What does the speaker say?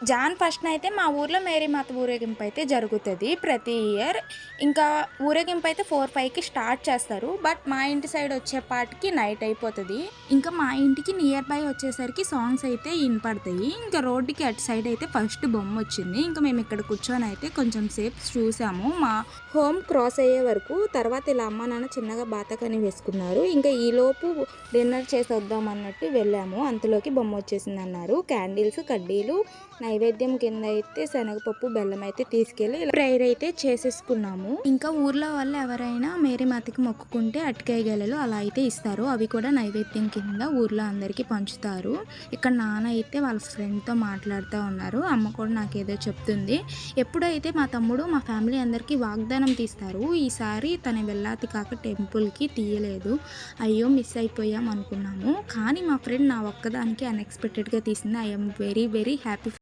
John ఫస్ట్‌న అయితే మా ఊర్లో మేరీమాత ఊరేగింపు అయితే జరుగుతది ప్రతి ఇయర్. ఇంకా ఊరేగింపు అయితే 4, 5కి స్టార్ట్ చేస్తారు. బట్ మా ఇంటి సైడ్ వచ్చేపాటికి నైట్ అయిపోతది. ఇంకా మా ఇంటికి నియర్ బై వచ్చేసరికి సాంగ్స్ అయితే ఇనపడతాయి. ఇంకా రోడ్డుకి అటు సైడ్ అయితే ఫస్ట్ బొమ్మొచ్చింది. ఇంకా మేము ఇక్కడ కూర్చొని అయితే కొంచెం సేపు చూసాము. మా హోమ్ క్రాస్ అయ్యే వరకు. తర్వాత ఇలా అమ్మ, నాన్న చిన్నగా బాతకానీ వేసుకున్నారు. ఇంకా ఈలోపు డిన్నర్ చేసి వద్దాం అన్నట్టు వెళ్ళాము. అంతలోకి బొమ్మొచ్చేసిందన్నారు. క్యాండిల్స్, కడ్డీలు, నైవేద్యం కింద అయితే శనగపప్పు, బెల్లం అయితే తీసుకెళ్ళి ఇలా ప్రేయర్ అయితే చేసేసుకున్నాము. ఇంకా ఊర్లో వాళ్ళు ఎవరైనా మేరీమాతకి మొక్కుకుంటే అరటికాయ గెలలు అలా అయితే ఇస్తారు. అవి కూడా నైవేద్యం కింద ఊర్లో అందరికీ పంచుతారు. ఇక్కడ నాన్న అయితే వాళ్ళ ఫ్రెండ్‌తో మాట్లాడుతూ ఉన్నారు. అమ్మ కూడా నాకేదో చెప్తుంది. ఎప్పుడైతే మా తమ్ముడు మా ఫ్యామిలీ అందరికీ వాగ్దానం తీస్తారు. ఈసారి తన వెల్లాతి కాక టెంపుల్‌కి తీయలేదు. అయ్యో! మిస్ అయిపోయాం అనుకున్నాము. కానీ మా ఫ్రెండ్ నా ఒక్కదానికి అన్‌ఎక్స్‌పెక్టెడ్‌గా తీసింది. I am very very happy.